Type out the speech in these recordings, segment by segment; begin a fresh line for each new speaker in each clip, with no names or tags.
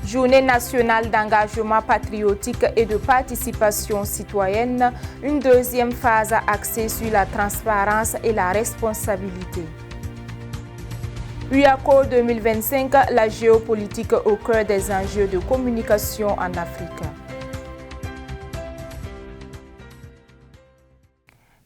Journée nationale d'engagement patriotique et de participation citoyenne, une deuxième phase axée sur la transparence et la responsabilité. UACO 2025, la géopolitique au cœur des enjeux de communication en Afrique.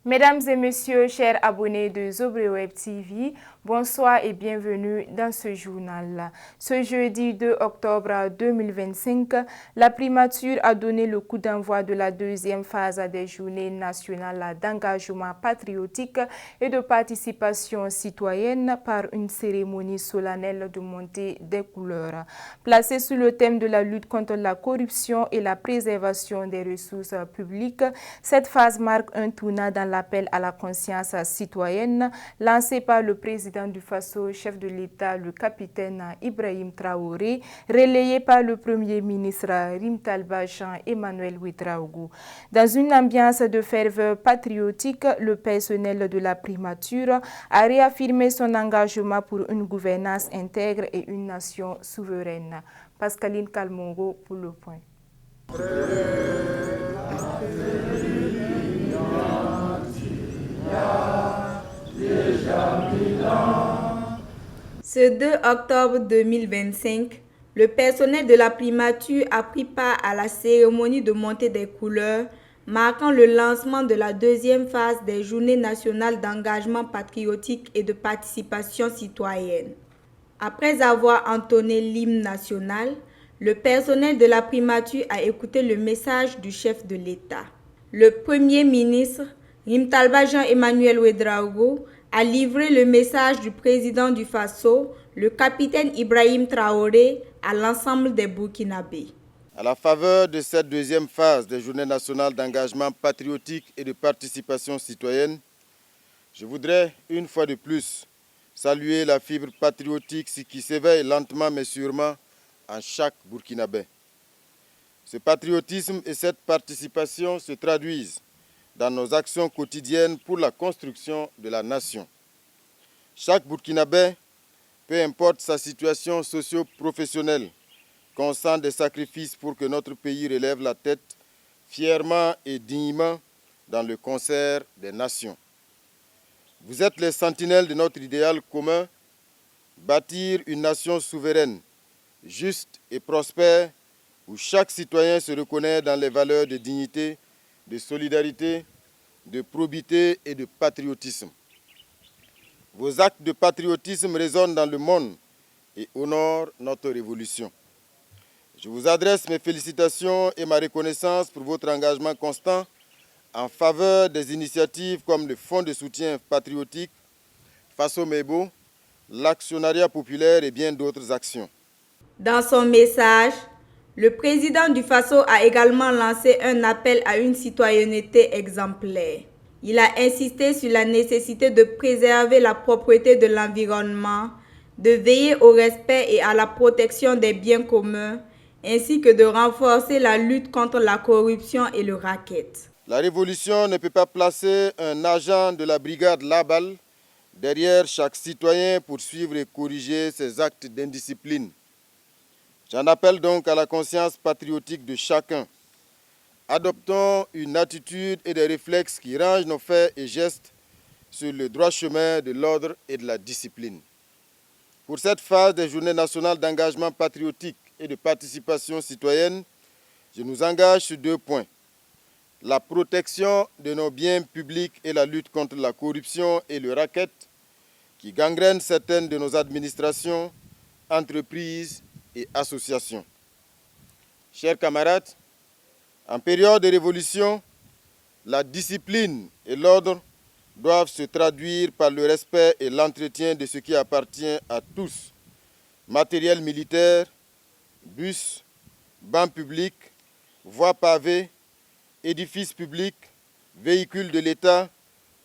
Mesdames et messieurs, chers abonnés de Zobreweb TV, bonsoir et bienvenue dans ce journal. Ce jeudi 2 octobre 2025, la primature a donné le coup d'envoi de la deuxième phase des Journées nationales d'engagement patriotique et de participation citoyenne par une cérémonie solennelle de montée des couleurs. Placée sous le thème de la lutte contre la corruption et la préservation des ressources publiques, cette phase marque un tournant dans l'appel à la conscience citoyenne lancé par le président du Faso, chef de l'État, le capitaine Ibrahim Traoré, relayé par le premier ministre Rimtalba Jean-Emmanuel Ouedraogo. Dans une ambiance de ferveur patriotique, le personnel de la primature a réaffirmé son engagement pour une gouvernance intègre et une nation souveraine. Pascaline Kalmongo pour le point.
Ce 2 octobre 2025, le personnel de la primature a pris part à la cérémonie de montée des couleurs, marquant le lancement de la deuxième phase des Journées nationales d'engagement patriotique et de participation citoyenne. Après avoir entonné l'hymne national, le personnel de la primature a écouté le message du chef de l'État. Le premier ministre, Rimtalba Jean-Emmanuel Ouedraogo, a livré le message du président du Faso, le capitaine Ibrahim Traoré, à l'ensemble des Burkinabés.
À la faveur de cette deuxième phase des Journées nationales d'engagement patriotique et de participation citoyenne, je voudrais une fois de plus saluer la fibre patriotique qui s'éveille lentement mais sûrement en chaque Burkinabé. Ce patriotisme et cette participation se traduisent dans nos actions quotidiennes pour la construction de la nation. Chaque Burkinabé, peu importe sa situation socio-professionnelle, consent des sacrifices pour que notre pays relève la tête fièrement et dignement dans le concert des nations. Vous êtes les sentinelles de notre idéal commun, bâtir une nation souveraine, juste et prospère, où chaque citoyen se reconnaît dans les valeurs de dignité, de solidarité, de probité et de patriotisme. Vos actes de patriotisme résonnent dans le monde et honorent notre révolution. Je vous adresse mes félicitations et ma reconnaissance pour votre engagement constant en faveur des initiatives comme le Fonds de soutien patriotique, Faso Mebo, l'actionnariat populaire et bien d'autres actions.
Dans son message, le président du Faso a également lancé un appel à une citoyenneté exemplaire. Il a insisté sur la nécessité de préserver la propreté de l'environnement, de veiller au respect et à la protection des biens communs, ainsi que de renforcer la lutte contre la corruption et le racket.
La révolution ne peut pas placer un agent de la brigade Labal derrière chaque citoyen pour suivre et corriger ses actes d'indiscipline. J'en appelle donc à la conscience patriotique de chacun. Adoptons une attitude et des réflexes qui rangent nos faits et gestes sur le droit chemin de l'ordre et de la discipline. Pour cette phase des Journées nationales d'engagement patriotique et de participation citoyenne, je nous engage sur 2 points. La protection de nos biens publics et la lutte contre la corruption et le racket qui gangrènent certaines de nos administrations, entreprises et associations. Chers camarades, en période de révolution, la discipline et l'ordre doivent se traduire par le respect et l'entretien de ce qui appartient à tous. Matériel militaire, bus, bancs publics, voies pavées, édifices publics, véhicules de l'État,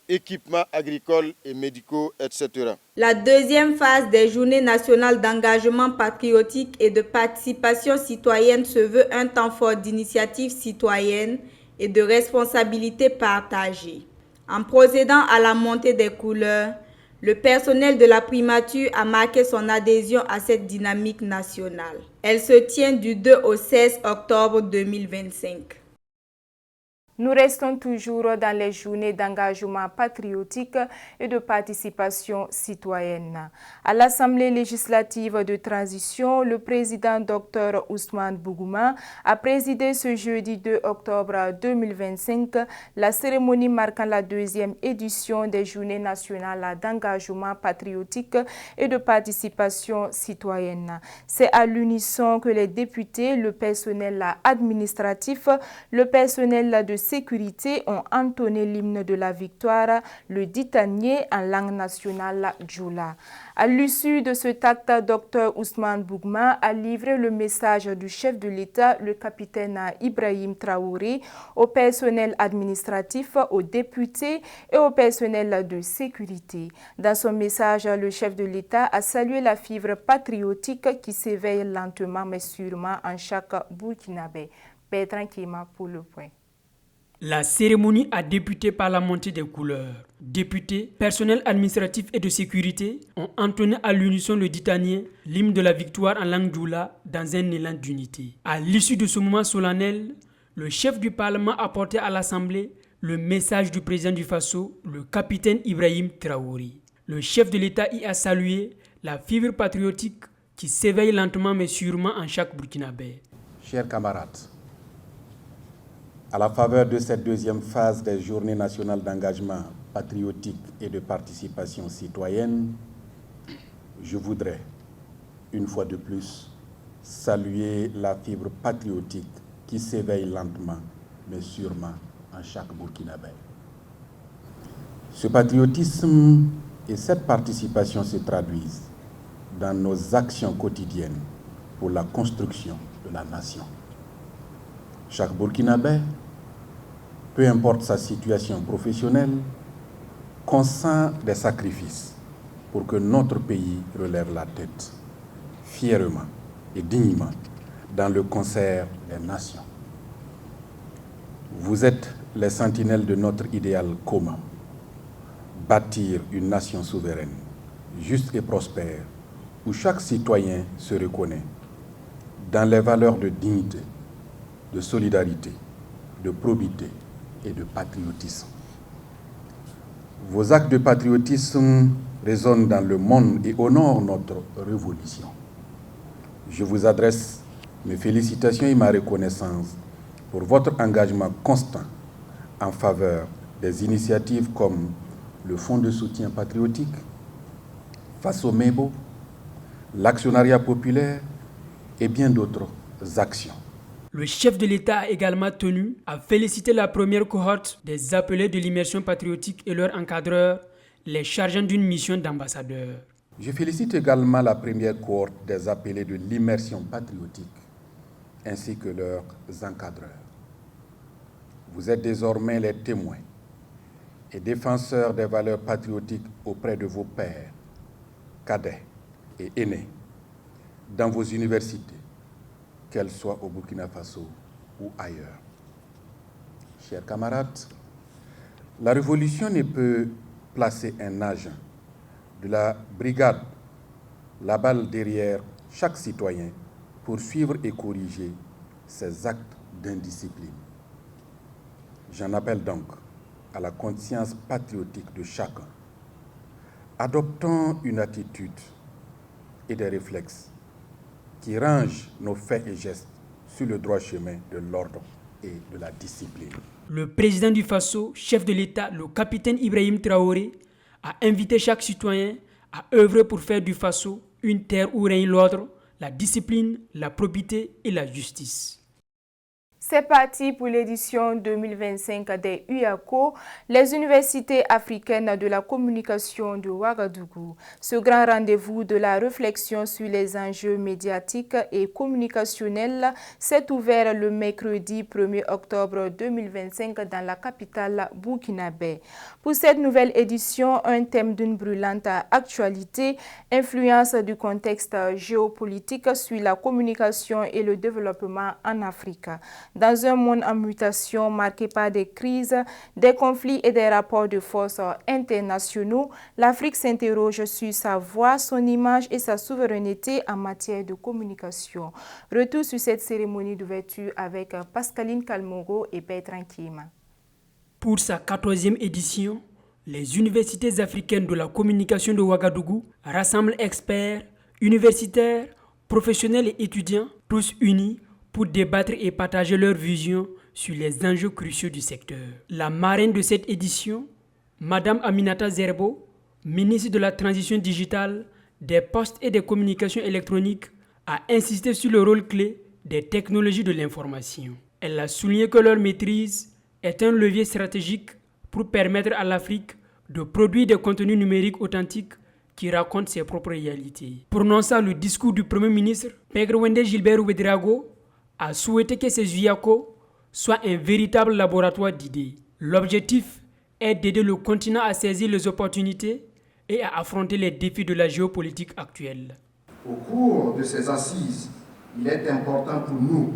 équipements agricoles et médicaux, etc.
La deuxième phase des Journées nationales d'engagement patriotique et de participation citoyenne se veut un temps fort d'initiative citoyenne et de responsabilité partagée. En procédant à la montée des couleurs, Le personnel de la primature a marqué son adhésion à cette dynamique nationale. Elle se tient du 2 au 16 octobre 2025.
Nous restons toujours dans les journées d'engagement patriotique et de participation citoyenne. À l'Assemblée législative de transition, le président Dr Ousmane Bougouma a présidé ce jeudi 2 octobre 2025 la cérémonie marquant la deuxième édition des journées nationales d'engagement patriotique et de participation citoyenne. C'est à l'unisson que les députés, le personnel administratif, le personnel de sécurité ont entonné l'hymne de la victoire, le ditanier en langue nationale djoula. À l'issue de cet acte, Dr Ousmane Bougouma a livré le message du chef de l'État, le capitaine Ibrahim Traoré, au personnel administratif, aux députés et au personnel de sécurité. Dans son message, le chef de l'État a salué la fibre patriotique qui s'éveille lentement mais sûrement en chaque Burkinabé. Bertrand Kima pour le point.
La cérémonie a débuté par la montée des couleurs. Députés, personnel administratif et de sécurité ont entonné à l'unisson le ditanier, l'hymne de la victoire en langue djoula, dans un élan d'unité. À l'issue de ce moment solennel, le chef du Parlement a porté à l'Assemblée le message du président du Faso, le capitaine Ibrahim Traoré. Le chef de l'État y a salué la fibre patriotique qui s'éveille lentement mais sûrement en chaque Burkinabé.
Chers camarades, à la faveur de cette deuxième phase des Journées nationales d'engagement patriotique et de participation citoyenne, je voudrais, une fois de plus, saluer la fibre patriotique qui s'éveille lentement, mais sûrement en chaque Burkinabé. Ce patriotisme et cette participation se traduisent dans nos actions quotidiennes pour la construction de la nation. Chaque Burkinabé, peu importe sa situation professionnelle, consent des sacrifices pour que notre pays relève la tête fièrement et dignement dans le concert des nations. Vous êtes les sentinelles de notre idéal commun, bâtir une nation souveraine, juste et prospère, où chaque citoyen se reconnaît dans les valeurs de dignité, de solidarité, de probité et de patriotisme. Vos actes de patriotisme résonnent dans le monde et honorent notre révolution. Je vous adresse mes félicitations et ma reconnaissance pour votre engagement constant en faveur des initiatives comme le Fonds de soutien patriotique, Faso Mebo, l'actionnariat populaire et bien d'autres actions.
Le chef de l'État a également tenu à féliciter la première cohorte des appelés de l'immersion patriotique et leurs encadreurs, les chargeant d'une mission d'ambassadeur.
Je félicite également la première cohorte des appelés de l'immersion patriotique ainsi que leurs encadreurs. Vous êtes désormais les témoins et défenseurs des valeurs patriotiques auprès de vos pairs, cadets et aînés, dans vos universités, qu'elles soient au Burkina Faso ou ailleurs. Chers camarades, la révolution ne peut placer un agent de la brigade, la balle derrière chaque citoyen pour suivre et corriger ses actes d'indiscipline. J'en appelle donc à la conscience patriotique de chacun. Adoptons une attitude et des réflexes qui rangent nos faits et gestes sur le droit chemin de l'ordre et de la discipline.
Le président du Faso, chef de l'État, le capitaine Ibrahim Traoré, a invité chaque citoyen à œuvrer pour faire du Faso une terre où règne l'ordre, la discipline, la probité et la justice.
C'est parti pour l'édition 2025 des UACO, les universités africaines de la communication de Ouagadougou. Ce grand rendez-vous de la réflexion sur les enjeux médiatiques et communicationnels s'est ouvert le mercredi 1er octobre 2025 dans la capitale burkinabé. Pour cette nouvelle édition, un thème d'une brûlante actualité, influence du contexte géopolitique sur la communication et le développement en Afrique. Dans un monde en mutation marqué par des crises, des conflits et des rapports de force internationaux, l'Afrique s'interroge sur sa voix, son image et sa souveraineté en matière de communication. Retour sur cette cérémonie d'ouverture avec Pascaline Kalmogo et Bertrand Kiema.
Pour sa 14e édition, les universités africaines de la communication de Ouagadougou rassemblent experts, universitaires, professionnels et étudiants, tous unis pour débattre et partager leurs visions sur les enjeux cruciaux du secteur. La marraine de cette édition, Madame Aminata Zerbo, ministre de la Transition digitale, des Postes et des Communications électroniques, a insisté sur le rôle clé des technologies de l'information. Elle a souligné que leur maîtrise est un levier stratégique pour permettre à l'Afrique de produire des contenus numériques authentiques qui racontent ses propres réalités. Prononçant le discours du Premier ministre, Pedro Wende Gilbert Ouedraogo a souhaité que ces UIACO soient un véritable laboratoire d'idées. L'objectif est d'aider le continent à saisir les opportunités et à affronter les défis de la géopolitique actuelle.
Au cours de ces assises, il est important pour nous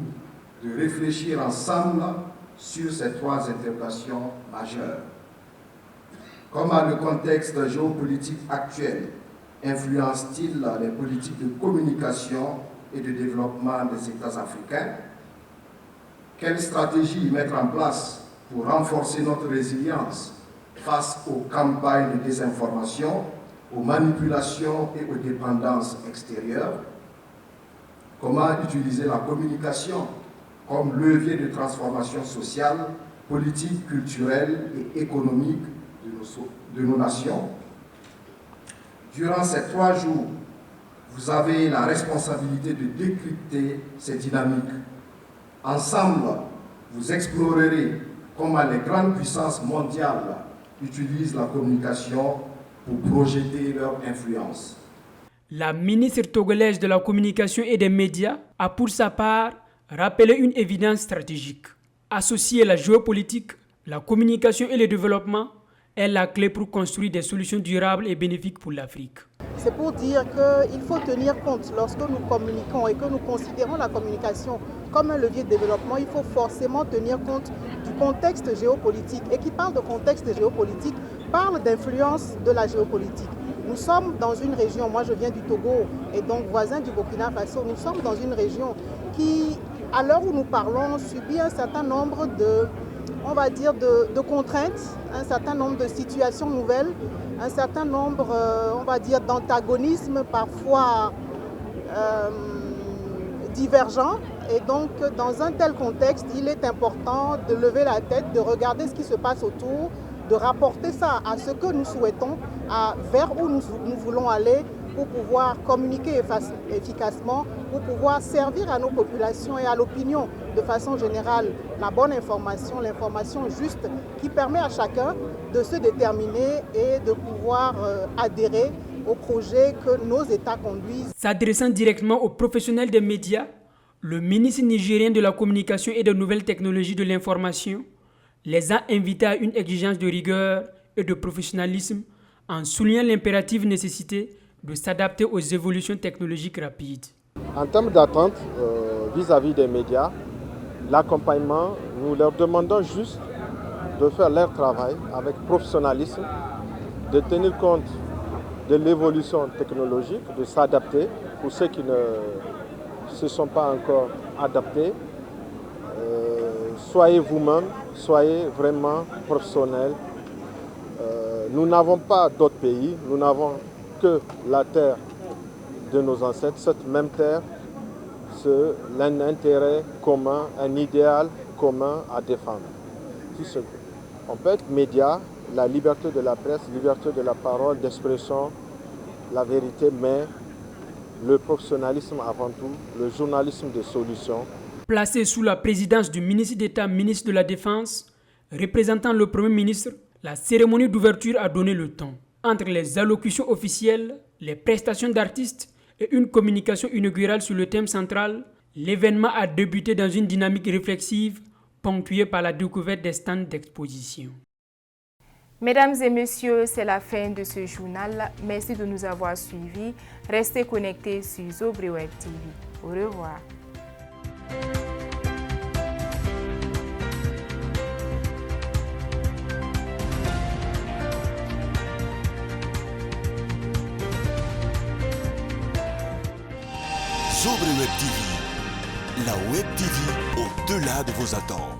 de réfléchir ensemble sur ces trois interrogations majeures. Comment le contexte géopolitique actuel influence-t-il les politiques de communication et de développement des États africains? Quelle stratégie mettre en place pour renforcer notre résilience face aux campagnes de désinformation, aux manipulations et aux dépendances extérieures? Comment utiliser la communication comme levier de transformation sociale, politique, culturelle et économique de nos nations? Durant ces 3 jours, vous avez la responsabilité de décrypter ces dynamiques. Ensemble, vous explorerez comment les grandes puissances mondiales utilisent la communication pour projeter leur influence.
La ministre togolaise de la Communication et des Médias a pour sa part rappelé une évidence stratégique. Associer la géopolitique, la communication et le développement est la clé pour construire des solutions durables et bénéfiques pour l'Afrique.
C'est pour dire qu'il faut tenir compte, lorsque nous communiquons et que nous considérons la communication comme un levier de développement, il faut forcément tenir compte du contexte géopolitique. Et qui parle de contexte géopolitique parle d'influence de la géopolitique. Nous sommes dans une région, moi je viens du Togo et donc voisin du Burkina Faso, nous sommes dans une région qui, à l'heure où nous parlons, subit un certain nombre de contraintes, un certain nombre de situations nouvelles, un certain nombre, d'antagonismes parfois divergents. Et donc, dans un tel contexte, il est important de lever la tête, de regarder ce qui se passe autour, de rapporter ça à ce que nous souhaitons, vers où nous voulons aller, pour pouvoir communiquer efficacement, pour pouvoir servir à nos populations et à l'opinion de façon générale la bonne information, l'information juste qui permet à chacun de se déterminer et de pouvoir adhérer aux projets que nos États conduisent.
S'adressant directement aux professionnels des médias, le ministre nigérien de la Communication et des Nouvelles Technologies de l'Information les a invités à une exigence de rigueur et de professionnalisme en soulignant l'impérative nécessité de s'adapter aux évolutions technologiques rapides.
En termes d'attente vis-à-vis des médias, l'accompagnement, nous leur demandons juste de faire leur travail avec professionnalisme, de tenir compte de l'évolution technologique, de s'adapter pour ceux qui ne se sont pas encore adaptés. Soyez vous-même, soyez vraiment professionnels. Nous n'avons pas d'autres pays, nous n'avons que la terre de nos ancêtres, cette même terre, c'est un intérêt commun, un idéal commun à défendre. On peut être média, la liberté de la presse, liberté de la parole, d'expression, la vérité, mais le professionnalisme avant tout, le journalisme de solution.
Placé sous la présidence du ministre d'État, ministre de la Défense, représentant le Premier ministre, la cérémonie d'ouverture a donné le ton. Entre les allocutions officielles, les prestations d'artistes et une communication inaugurale sur le thème central, l'événement a débuté dans une dynamique réflexive ponctuée par la découverte des stands d'exposition.
Mesdames et messieurs, c'est la fin de ce journal. Merci de nous avoir suivis. Restez connectés sur Zobre Web TV. Au revoir.
Zobre Web TV. La Web TV au-delà de vos attentes.